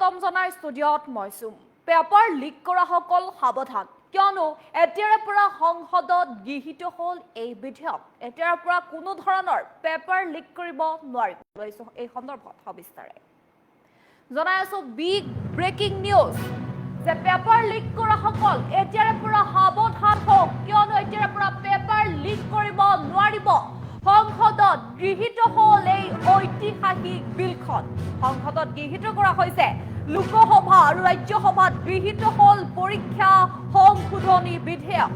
স্বাগতম জনাই ষ্টুডিঅ'ত মই চুম। পেপাৰ লিক কৰা সকল সাৱধান, কিয়নো এতিয়াৰ পৰা সংসদত গৃহীত হ'ল এই বিধেয়ক। এতিয়াৰ পৰা কোনো ধৰণৰ পেপাৰ লিক কৰিব নোৱাৰিব। এই সন্দৰ্ভত সবিস্তাৰে জনাই আছো বিগ ব্ৰেকিং নিউজ যে পেপাৰ লিক কৰা সকল এতিয়াৰ পৰা সাৱধান হওক, কিয়নো এতিয়াৰ পৰা পেপাৰ লিক কৰিব নোৱাৰিব। সংসদত গৃহীত হ'ল এই ঐতিহাসিক বিলখন। সংসদত গৃহীত কৰা হৈছে। লোকসভা আৰু ৰাজ্যসভাত গৃহীত হ'ল পৰীক্ষা সংশোধনী বিধেয়ক।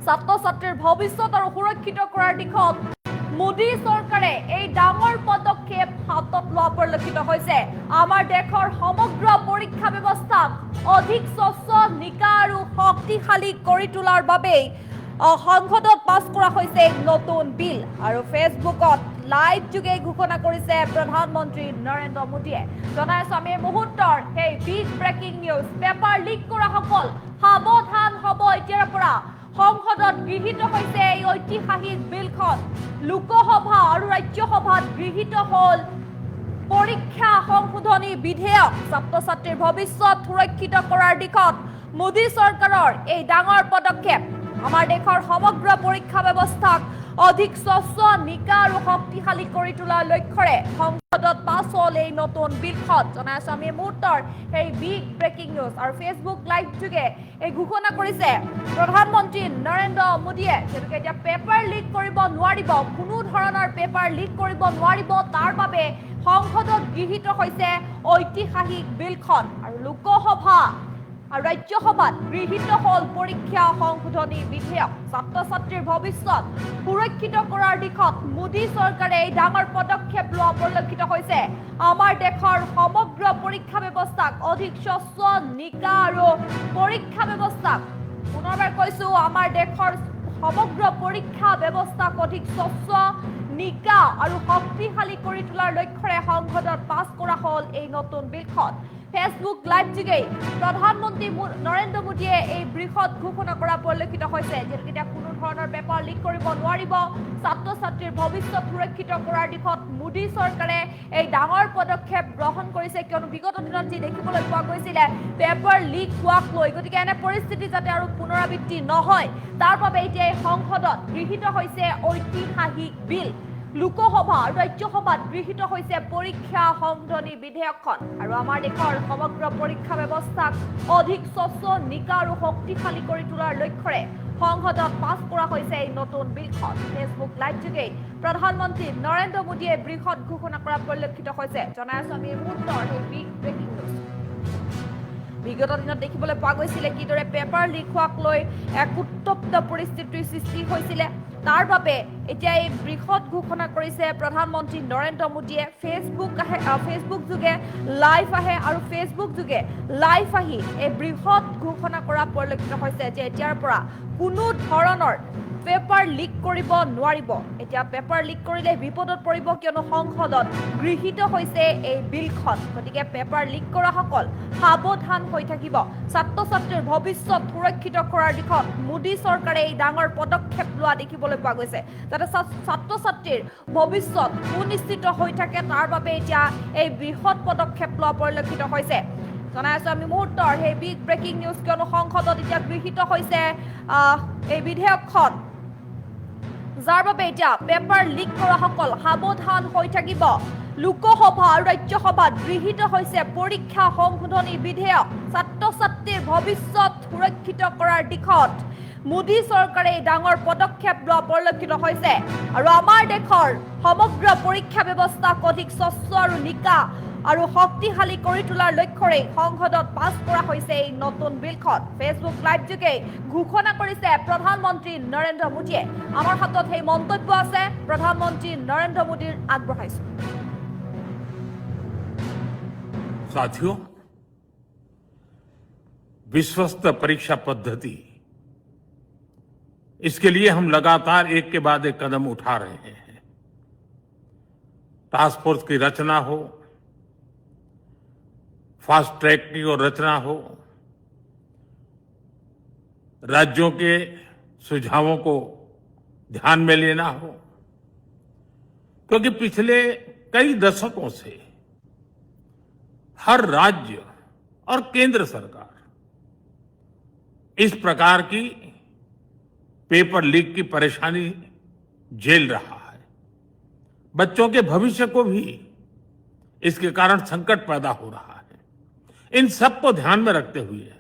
ছাত্ৰ ছাত্ৰীৰ ভৱিষ্যত আৰু সুৰক্ষিত কৰাৰ দিশত মোদী চৰকাৰে এই ডাঙৰ পদক্ষেপ হাতত লোৱা পৰিলক্ষিত হৈছে। আমাৰ দেশৰ সমগ্ৰ পৰীক্ষা ব্যৱস্থাক অধিক স্বচ্ছ, নিকা আৰু শক্তিশালী কৰি তোলাৰ বাবেই সংসদত পাছ কৰা হৈছে নতুন বিল। আৰু ফেচবুকত লাইভ যোগে ঘোষণা কৰিছে প্ৰধানমন্ত্ৰী নৰেন্দ্ৰ মোদীয়ে। জনাই আছো আমি এই মুহূৰ্তৰ সেই big breaking news. Paper leak কৰা সকল সাৱধান হ'ব। এতিয়াৰ পৰা সংসদত গৃহীত হৈছে এই ঐতিহাসিক বিলখন। লোকসভা আৰু ৰাজ্যসভাত গৃহীত হ'ল পৰীক্ষা সংশোধনী বিধেয়ক। ছাত্ৰ ছাত্ৰীৰ ভৱিষ্যত সুৰক্ষিত কৰাৰ দিশত মোদী চৰকাৰৰ এই ডাঙৰ পদক্ষেপ আমাৰ দেশৰ সমগ্ৰ পৰীক্ষা ব্যৱস্থাক অধিক স্বচ্ছ, নিকা আৰু শক্তিশালী কৰি তোলাৰ লক্ষ্যৰে সংসদত পাছ হ'ল এই নতুন বিলখন। জনাই আছো আমি মুহূৰ্তৰ সেই বিগ ব্ৰেকিং নিউজ। আৰু ফেচবুক লাইভ যোগে এই ঘোষণা কৰিছে প্ৰধানমন্ত্ৰী নৰেন্দ্ৰ মোদীয়ে, তেওঁলোকে এতিয়া পেপাৰ লিক কৰিব নোৱাৰিব, কোনো ধৰণৰ পেপাৰ লিক কৰিব নোৱাৰিব। তাৰ বাবে সংসদত গৃহীত হৈছে ঐতিহাসিক বিলখন। আৰু লোকসভা আৰু ৰাজ্যসভাত গৃহীত হ'ল পৰীক্ষা সংশোধনী বিধেয়ক। ছাত্ৰ ছাত্ৰীৰ ভৱিষ্যত সুৰক্ষিত কৰাৰ দিশত মোদী চৰকাৰে এই ডাঙৰ পদক্ষেপ লোৱা পৰিলক্ষিত হৈছে। আমাৰ দেশৰ সমগ্ৰ পৰীক্ষা ব্যৱস্থাক অধিক স্বচ্ছ, নিকা আৰু পৰীক্ষা ব্যৱস্থাক পুনৰবাৰ কৈছো, আমাৰ দেশৰ সমগ্ৰ পৰীক্ষা ব্যৱস্থাক অধিক স্বচ্ছ, নিকা আৰু শক্তিশালী কৰি তোলাৰ লক্ষ্যৰে সংসদত পাছ কৰা হ'ল এই নতুন বিলখন। ফেচবুক লাইভ যোগে প্ৰধানমন্ত্ৰী নৰেন্দ্ৰ মোদীয়ে এই বৃহৎ ঘোষণা কৰা পৰিলক্ষিত হৈছে। যিহেতু এতিয়া কোনো ধৰণৰ পেপাৰ লিক কৰিব নোৱাৰিব। ছাত্ৰ ছাত্ৰীৰ ভৱিষ্যত সুৰক্ষিত কৰাৰ দিশত মোদী চৰকাৰে এই ডাঙৰ পদক্ষেপ গ্ৰহণ কৰিছে, কিয়নো বিগত দিনত যি দেখিবলৈ পোৱা গৈছিলে পেপাৰ লিক হোৱাক লৈ, গতিকে এনে পৰিস্থিতি যাতে আৰু পুনৰাবৃত্তি নহয় তাৰ বাবে এতিয়া এই সংসদত গৃহীত হৈছে ঐতিহাসিক বিল। লোকসভা আৰু ৰাজ্যসভাত গৃহীত হৈছে পৰীক্ষা সংশোধনী বিধেয়কখন। আৰু আমাৰ দেশৰ সমগ্ৰ পৰীক্ষা ব্যৱস্থাক অধিক স্বচ্ছ, নিকা আৰু শক্তিশালী কৰি তোলাৰ লক্ষ্যৰে সংসদত পাছ কৰা হৈছে এই নতুন বিলখন। ফেচবুক লাইভ যোগে প্ৰধানমন্ত্ৰী নৰেন্দ্ৰ মোদীয়ে বৃহৎ ঘোষণা কৰা পৰিলক্ষিত হৈছে। জনাই আছো আমি এই মুহূৰ্তৰ সেই বিগ ব্ৰেকিং নিউজ। বিগত দিনত দেখিবলৈ পোৱা গৈছিলে কিদৰে পেপাৰ লিক হোৱাক লৈ এক উত্তপ্ত পৰিস্থিতিৰ সৃষ্টি হৈছিলে। তাৰ বাবে এতিয়া এই বৃহৎ ঘোষণা কৰিছে প্ৰধানমন্ত্ৰী নৰেন্দ্ৰ মোদীয়ে। ফেচবুক যোগে লাইভ আহে আৰু ফেচবুক যোগে লাইভ আহি এই বৃহৎ ঘোষণা কৰা পৰিলক্ষিত হৈছে যে এতিয়াৰ পৰা কোনো ধৰণৰ পেপাৰ লিক কৰিব নোৱাৰিব। এতিয়া পেপাৰ লিক কৰিলে বিপদত পৰিব, কিয়নো সংসদত গৃহীত হৈছে এই বিলখন। গতিকে পেপাৰ লিক কৰাসকল সাৱধান হৈ থাকিব। ছাত্ৰ ছাত্ৰীৰ ভৱিষ্যত সুৰক্ষিত কৰাৰ দিশত মোদী চৰকাৰে এই ডাঙৰ পদক্ষেপ লোৱা দেখিবলৈ পোৱা গৈছে, যাতে ছাত্ৰ ছাত্ৰীৰ ভৱিষ্যত সুনিশ্চিত হৈ থাকে। তাৰ বাবে এতিয়া এই বৃহৎ পদক্ষেপ লোৱা পৰিলক্ষিত হৈছে। জনাই আছো আমি মুহূৰ্তৰ সেই বিগ ব্ৰেকিং নিউজ, কিয়নো সংসদত এতিয়া গৃহীত হৈছে এই বিধেয়কখন, যাৰ বাবে এতিয়া পেপাৰ লিক কৰাসকল সাৱধান হৈ থাকিব। লোকসভা আৰু ৰাজ্যসভাত গৃহীত হৈছে পৰীক্ষা সংশোধনী বিধেয়ক। ছাত্ৰ ছাত্ৰীৰ ভৱিষ্যত সুৰক্ষিত কৰাৰ দিশত মোদী চৰকাৰে এই ডাঙৰ পদক্ষেপ লোৱা পৰিলক্ষিত হৈছে। আৰু আমাৰ দেশৰ সমগ্ৰ পৰীক্ষা ব্যৱস্থাক অধিক স্বচ্ছ আৰু নিকা আৰু শক্তিশালী কৰি তোলাৰ লক্ষ্যৰে সংসদত পাছ কৰা হৈছে এই নতুন বিলখন। ফেচবুক লাইভ যোগে ঘোষণা কৰিছে প্ৰধানমন্ত্ৰী নৰেন্দ্ৰ মোদীয়ে। আমাৰ হাতত সেই মন্তব্য আছে প্ৰধানমন্ত্ৰী নৰেন্দ্ৰ মোদীৰ, আগবঢ়াইছো। साथियों, विश्वस्त परीक्षा पद्धति, इसके लिए हम लगातार एक के बाद एक कदम उठा रहे हैं। टास्क फोर्स की रचना हो, फास्ट ट्रैक की और रचना हो, राज्यों के सुझावों को ध्यान में लेना हो, क्योंकि पिछले कई दशकों से हर राज्य और केंद्र सरकार इस प्रकार की पेपर लीक की परेशानी झेल रहा है। बच्चों के भविष्य को भी इसके कारण संकट पैदा हो रहा है। इन सब को ध्यान में रखते हुए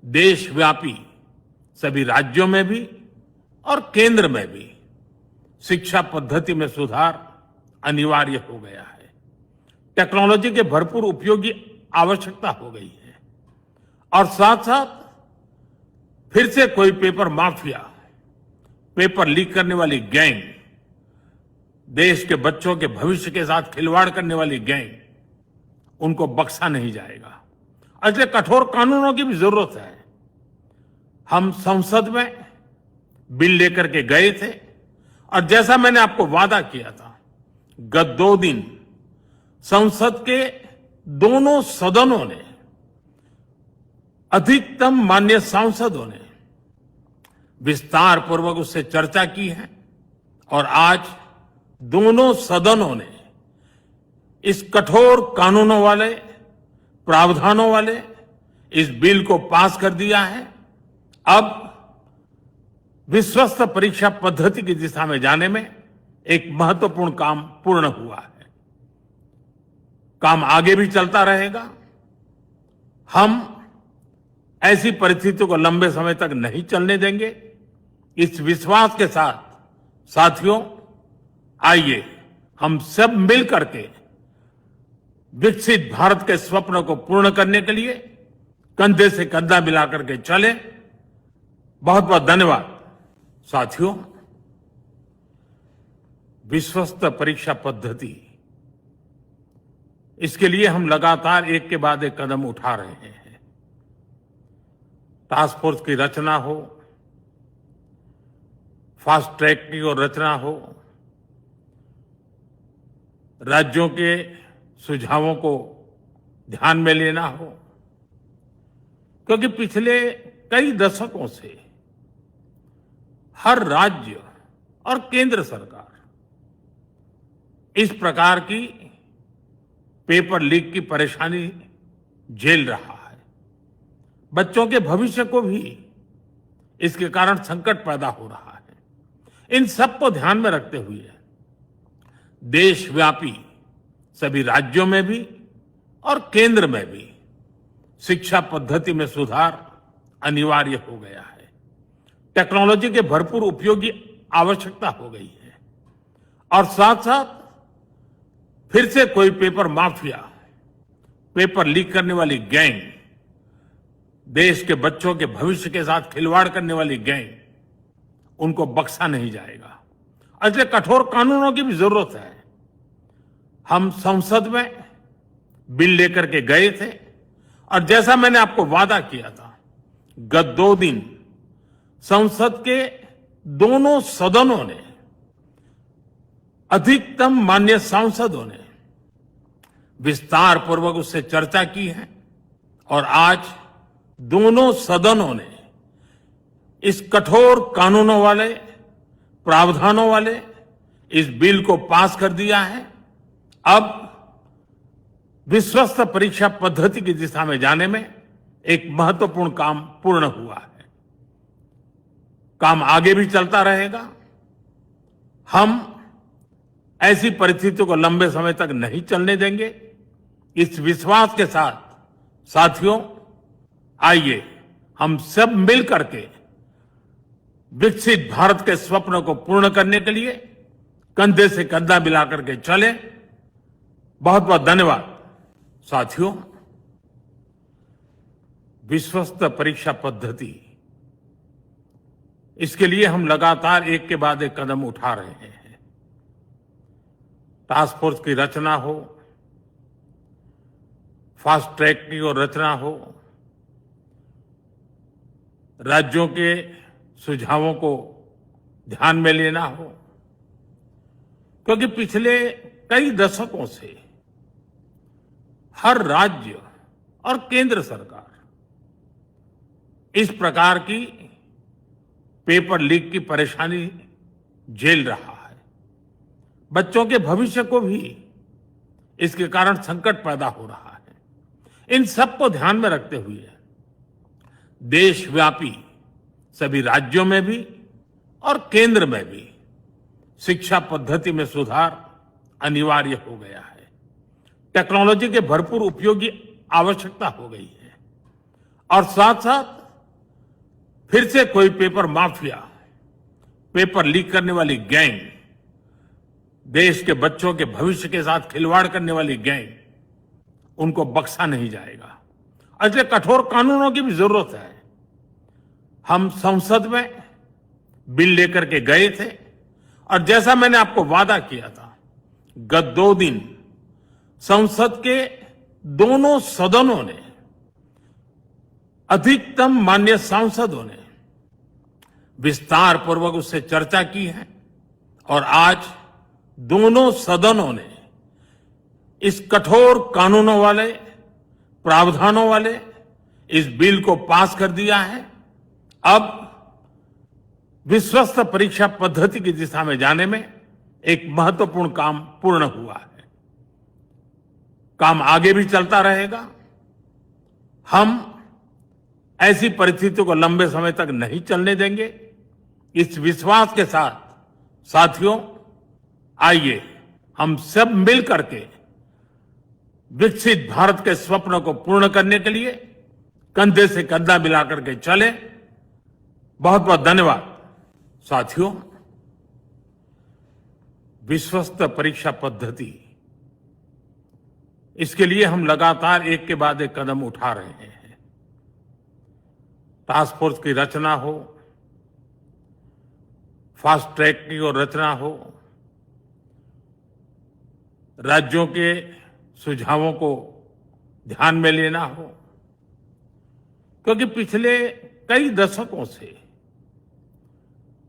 देशव्यापी सभी राज्यों में भी और केंद्र में भी शिक्षा पद्धति में सुधार अनिवार्य हो गया है। टेक्नोलॉजी के भरपूर उपयोग की आवश्यकता हो गई है और साथ साथ फिर से कोई पेपर माफिया, पेपर लीक करने वाली गैंग, देश के बच्चों के भविष्य के साथ खिलवाड़ करने वाली गैंग, उनको बख्शा नहीं जाएगा। इसलिए कठोर कानूनों की भी जरूरत है। हम संसद में बिल लेकर के गए थे और जैसा मैंने आपको वादा किया था, गत 2 दिन संसद के दोनों सदनों ने, अधिकतम माननीय सांसदों ने विस्तार पूर्वक उससे चर्चा की है और आज दोनों सदनों ने इस कठोर कानूनों वाले, प्रावधानों वाले इस बिल को पास कर दिया है। अब विश्वस्त परीक्षा पद्धति की दिशा में जाने में एक महत्वपूर्ण काम पूर्ण हुआ है। काम आगे भी चलता रहेगा। हम ऐसी परिस्थितियों को लंबे समय तक नहीं चलने देंगे। इस विश्वास के साथ साथियों, आइए हम सब मिल करके विकसित भारत के स्वप्न को पूर्ण करने के लिए कंधे से कंधा मिलाकर के चले। बहुत बहुत धन्यवाद। साथियों, विश्वस्त परीक्षा पद्धति, इसके लिए हम लगातार एक के बाद एक कदम उठा रहे हैं। टास्क फोर्स की रचना हो, फास्ट ट्रैक की और रचना हो, राज्यों के सुझावों को ध्यान में लेना हो, क्योंकि पिछले कई दशकों से हर राज्य और केंद्र सरकार इस प्रकार की पेपर लीक की परेशानी झेल रहा है। बच्चों के भविष्य को भी इसके कारण संकट पैदा हो रहा है। इन सब को ध्यान में रखते हुए देशव्यापी सभी राज्यों में भी और केंद्र में भी शिक्षा पद्धति में सुधार अनिवार्य हो गया है। टेक्नोलॉजी के भरपूर उपयोग की आवश्यकता हो गई है और साथ साथ फिर से कोई पेपर माफिया, पेपर लीक करने वाली गैंग, देश के बच्चों के भविष्य के साथ खिलवाड़ करने वाली गैंग, उनको बख्शा नहीं जाएगा। इसलिए कठोर कानूनों की भी जरूरत है। हम संसद में बिल लेकर के गए थे और जैसा मैंने आपको वादा किया था, गत 2 दिन संसद के दोनों सदनों ने, अधिकतम माननीय सांसदों ने विस्तार पूर्वक उससे चर्चा की है और आज दोनों सदनों ने इस कठोर कानूनों वाले, प्रावधानों वाले इस बिल को पास कर दिया है। अब विश्वस्त परीक्षा पद्धति की दिशा में जाने में एक महत्वपूर्ण काम पूर्ण हुआ है। काम आगे भी चलता रहेगा। हम ऐसी परिस्थितियों को लंबे समय तक नहीं चलने देंगे। इस विश्वास के साथ साथियों, आइए हम सब मिल करके विकसित भारत के स्वप्न को पूर्ण करने के लिए कंधे से कंधा मिलाकर के चले। बहुत बहुत धन्यवाद। साथियों, विश्वस्त परीक्षा पद्धति, इसके लिए हम लगातार एक के बाद एक कदम उठा रहे हैं। टास्क फोर्स की रचना हो, फास्ट ट्रैक की और रचना हो, राज्यों के सुझावों को ध्यान में लेना हो, क्योंकि पिछले कई दशकों से हर राज्य और केंद्र सरकार इस प्रकार की पेपर लीक की परेशानी झेल रहा है। बच्चों के भविष्य को भी इसके कारण संकट पैदा हो रहा है। इन सबको ध्यान में रखते हुए देशव्यापी सभी राज्यों में भी और केंद्र में भी शिक्षा पद्धति में सुधार अनिवार्य हो गया है। टेक्नोलॉजी के भरपूर उपयोग की आवश्यकता हो गई है और साथ साथ फिर से कोई पेपर माफिया, पेपर लीक करने वाली गैंग, देश के बच्चों के भविष्य के साथ खिलवाड़ करने वाली गैंग, उनको बख्शा नहीं जाएगा। इसलिए कठोर कानूनों की भी जरूरत है। हम संसद में बिल लेकर के गए थे और जैसा मैंने आपको वादा किया था, गत 2 दिन संसद के दोनों सदनों ने, अधिकतम माननीय सांसदों ने विस्तार पूर्वक उससे चर्चा की है और आज दोनों सदनों ने इस कठोर कानूनों वाले, प्रावधानों वाले इस बिल को पास कर दिया है। अब विश्वस्त परीक्षा पद्धति की दिशा में जाने में एक महत्वपूर्ण काम पूर्ण हुआ है। काम आगे भी चलता रहेगा। हम ऐसी परिस्थितियों को लंबे समय तक नहीं चलने देंगे। इस विश्वास के साथ साथियों, आइए हम सब मिल करके विकसित भारत के स्वप्न को पूर्ण करने के लिए कंधे से कंधा मिलाकर के चले। बहुत बहुत धन्यवाद। साथियों, विश्वस्त परीक्षा पद्धति, इसके लिए हम लगातार एक के बाद एक कदम उठा रहे हैं। टास्क फोर्स की रचना हो, फास्ट ट्रैक की और रचना हो, राज्यों के सुझावों को ध्यान में लेना हो, क्योंकि पिछले कई दशकों से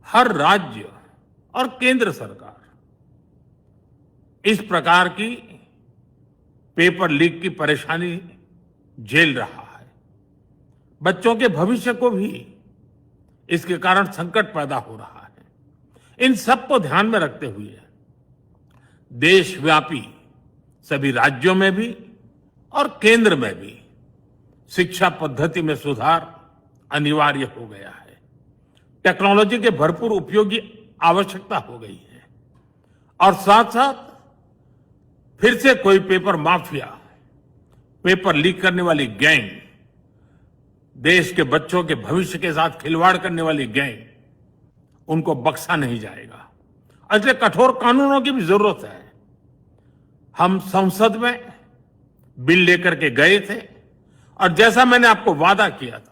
हर राज्य और केंद्र सरकार इस प्रकार की पेपर लीक की परेशानी झेल रहा है। बच्चों के भविष्य को भी इसके कारण संकट पैदा हो रहा है। इन सबको ध्यान में रखते हुए देशव्यापी सभी राज्यों में भी और केंद्र में भी शिक्षा पद्धति में सुधार अनिवार्य हो गया है। टेक्नोलॉजी के भरपूर उपयोग की आवश्यकता हो गई है और साथ साथ फिर से कोई पेपर माफिया, पेपर लीक करने वाली गैंग, देश के बच्चों के भविष्य के साथ खिलवाड़ करने वाली गैंग, उनको बख्शा नहीं जाएगा। इसलिए कठोर कानूनों की भी जरूरत है। हम संसद में बिल लेकर के गए थे और जैसा मैंने आपको वादा किया था,